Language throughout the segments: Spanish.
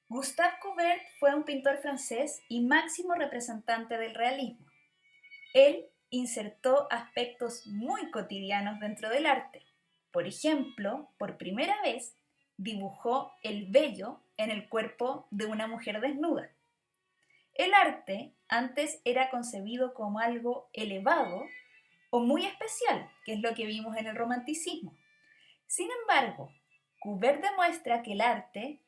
Gustave Courbet fue un pintor francés y máximo representante del realismo. Él insertó aspectos muy cotidianos dentro del arte. Por ejemplo, por primera vez dibujó el vello en el cuerpo de una mujer desnuda. El arte antes era concebido como algo elevado o muy especial, que es lo que vimos en el romanticismo. Sin embargo, Courbet demuestra que el arte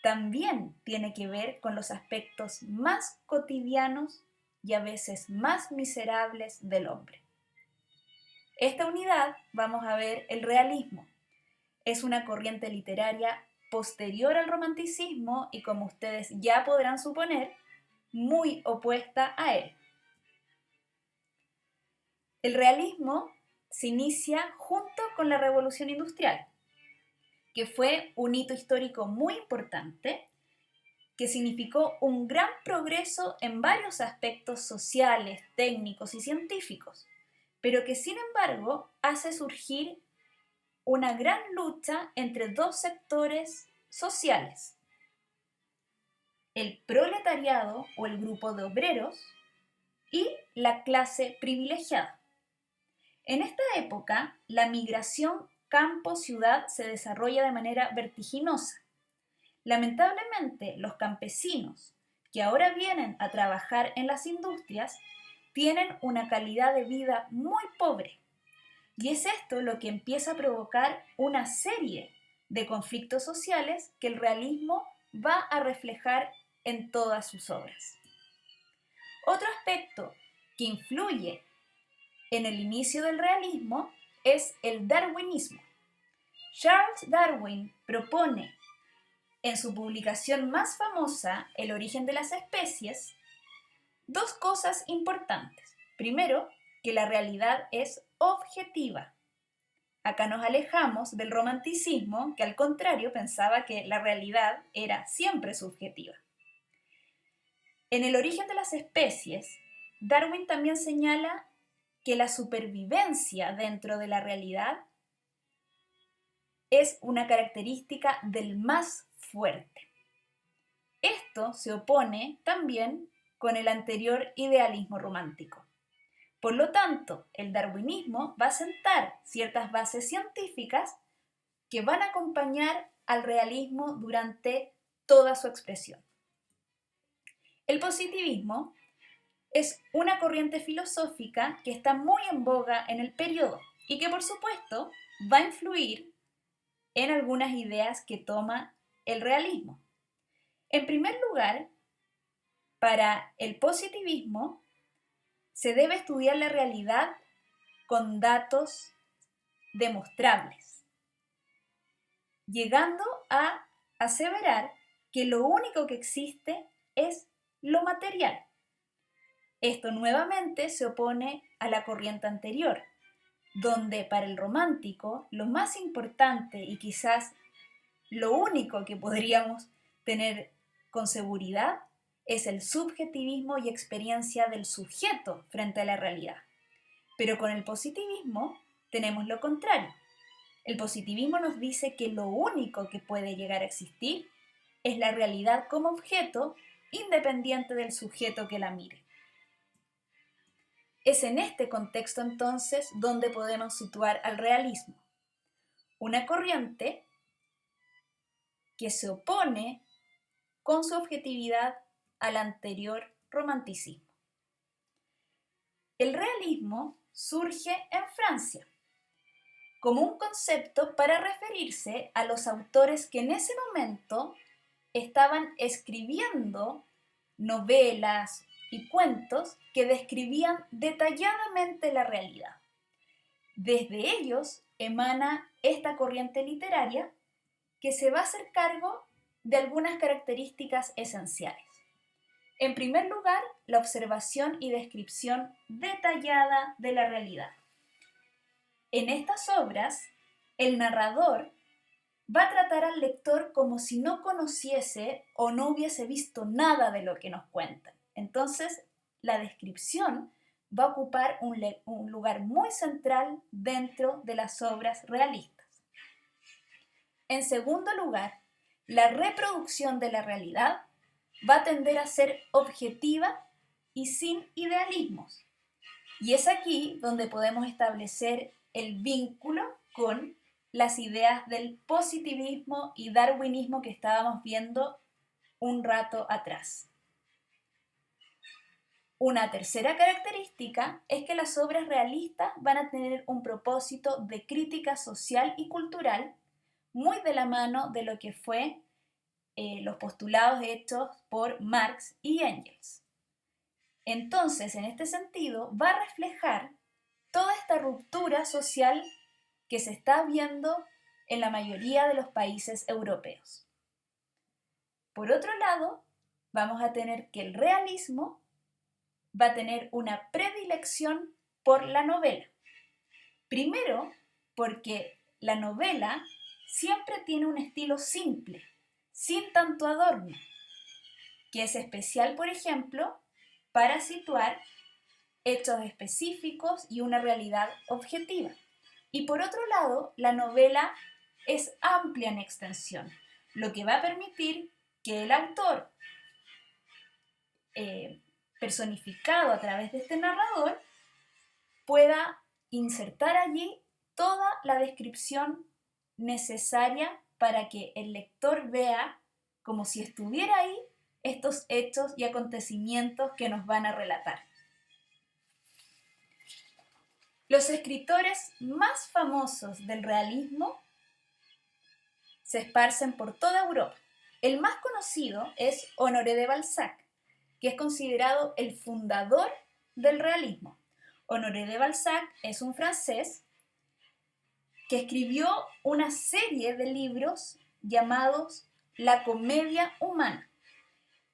también tiene que ver con los aspectos más cotidianos y a veces más miserables del hombre. Esta unidad vamos a ver el realismo. Es una corriente literaria posterior al romanticismo y, como ustedes ya podrán suponer, muy opuesta a él. El realismo se inicia junto con la Revolución Industrial, que fue un hito histórico muy importante, que significó un gran progreso en varios aspectos sociales, técnicos y científicos, pero que sin embargo hace surgir una gran lucha entre dos sectores sociales: el proletariado o el grupo de obreros y la clase privilegiada. En esta época, la migración campo-ciudad se desarrolla de manera vertiginosa. Lamentablemente, los campesinos que ahora vienen a trabajar en las industrias tienen una calidad de vida muy pobre. Y es esto lo que empieza a provocar una serie de conflictos sociales que el realismo va a reflejar en todas sus obras. Otro aspecto que influye en el inicio del realismo es el darwinismo. Charles Darwin propone en su publicación más famosa, El origen de las especies, dos cosas importantes. Primero, que la realidad es objetiva. Acá nos alejamos del romanticismo, que al contrario pensaba que la realidad era siempre subjetiva. En El origen de las especies, Darwin también señala que la supervivencia dentro de la realidad es una característica del más fuerte. Esto se opone también con el anterior idealismo romántico. Por lo tanto, el darwinismo va a sentar ciertas bases científicas que van a acompañar al realismo durante toda su expresión. El positivismo es una corriente filosófica que está muy en boga en el periodo y que, por supuesto, va a influir en algunas ideas que toma el realismo. En primer lugar, para el positivismo se debe estudiar la realidad con datos demostrables, llegando a aseverar que lo único que existe es lo material. Esto nuevamente se opone a la corriente anterior, donde para el romántico lo más importante y quizás lo único que podríamos tener con seguridad es el subjetivismo y experiencia del sujeto frente a la realidad. Pero con el positivismo tenemos lo contrario. El positivismo nos dice que lo único que puede llegar a existir es la realidad como objeto, independiente del sujeto que la mire. Es en este contexto entonces donde podemos situar al realismo, una corriente que se opone con su objetividad al anterior romanticismo. El realismo surge en Francia como un concepto para referirse a los autores que en ese momento estaban escribiendo novelas y cuentos que describían detalladamente la realidad. Desde ellos emana esta corriente literaria que se va a hacer cargo de algunas características esenciales. En primer lugar, la observación y descripción detallada de la realidad. En estas obras, el narrador va a tratar al lector como si no conociese o no hubiese visto nada de lo que nos cuentan. Entonces, la descripción va a ocupar un lugar muy central dentro de las obras realistas. En segundo lugar, la reproducción de la realidad va a tender a ser objetiva y sin idealismos. Y es aquí donde podemos establecer el vínculo con las ideas del positivismo y darwinismo que estábamos viendo un rato atrás. Una tercera característica es que las obras realistas van a tener un propósito de crítica social y cultural muy de la mano de lo que fue los postulados hechos por Marx y Engels. Entonces, en este sentido, va a reflejar toda esta ruptura social que se está viendo en la mayoría de los países europeos. Por otro lado, vamos a tener que el realismo va a tener una predilección por la novela. Primero, porque la novela siempre tiene un estilo simple, sin tanto adorno, que es especial, por ejemplo, para situar hechos específicos y una realidad objetiva. Y por otro lado, la novela es amplia en extensión, lo que va a permitir que el autor, personificado a través de este narrador, pueda insertar allí toda la descripción necesaria para que el lector vea, como si estuviera ahí, estos hechos y acontecimientos que nos van a relatar. Los escritores más famosos del realismo se esparcen por toda Europa. El más conocido es Honoré de Balzac, que es considerado el fundador del realismo. Honoré de Balzac es un francés que escribió una serie de libros llamados La Comedia Humana.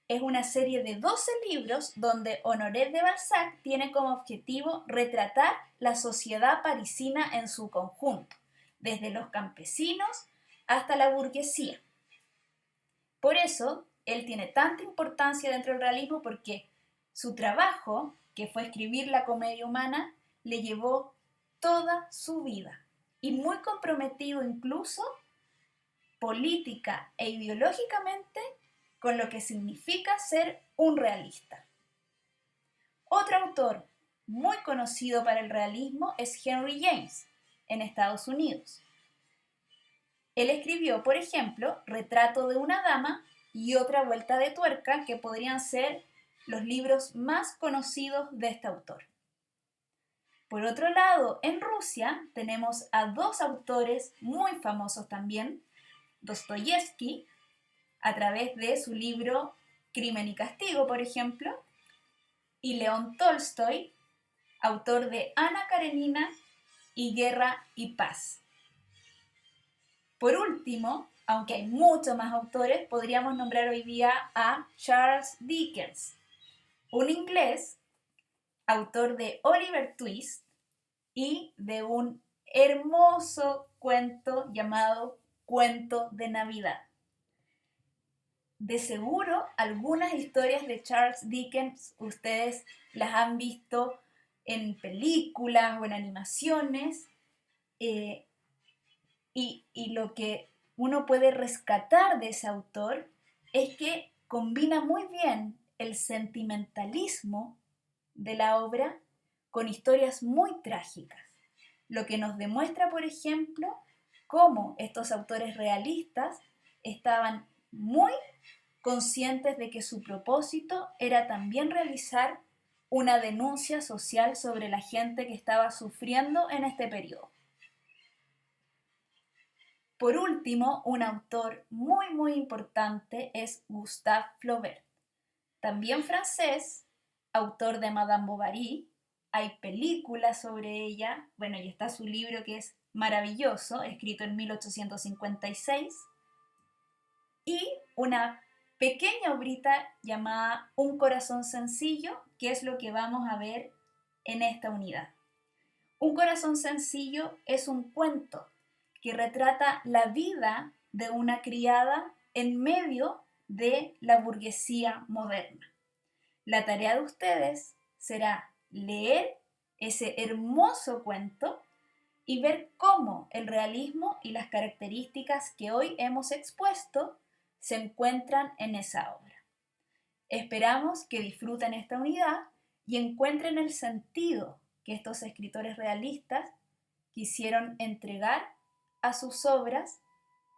Es una serie de 12 libros donde Honoré de Balzac tiene como objetivo retratar la sociedad parisina en su conjunto, desde los campesinos hasta la burguesía. Por eso, él tiene tanta importancia dentro del realismo porque su trabajo, que fue escribir la comedia humana, le llevó toda su vida y muy comprometido incluso política e ideológicamente con lo que significa ser un realista. Otro autor muy conocido para el realismo es Henry James, en Estados Unidos. Él escribió, por ejemplo, Retrato de una dama y Otra vuelta de tuerca, que podrían ser los libros más conocidos de este autor. Por otro lado, en Rusia tenemos a dos autores muy famosos también, Dostoyevsky, a través de su libro Crimen y Castigo, por ejemplo, y León Tolstoy, autor de Ana Karenina y Guerra y Paz. Por último, aunque hay muchos más autores, podríamos nombrar hoy día a Charles Dickens, un inglés, autor de Oliver Twist y de un hermoso cuento llamado Cuento de Navidad. De seguro, algunas historias de Charles Dickens ustedes las han visto en películas o en animaciones, y lo que uno puede rescatar de ese autor es que combina muy bien el sentimentalismo de la obra con historias muy trágicas, lo que nos demuestra, por ejemplo, cómo estos autores realistas estaban muy conscientes de que su propósito era también realizar una denuncia social sobre la gente que estaba sufriendo en este periodo. Por último, un autor muy importante es Gustave Flaubert, también francés, autor de Madame Bovary. Hay películas sobre ella, bueno, y está su libro que es maravilloso, escrito en 1856, y una pequeña obrita llamada Un corazón sencillo, que es lo que vamos a ver en esta unidad. Un corazón sencillo es un cuento que retrata la vida de una criada en medio de la burguesía moderna. La tarea de ustedes será leer ese hermoso cuento y ver cómo el realismo y las características que hoy hemos expuesto se encuentran en esa obra. Esperamos que disfruten esta unidad y encuentren el sentido que estos escritores realistas quisieron entregar a sus obras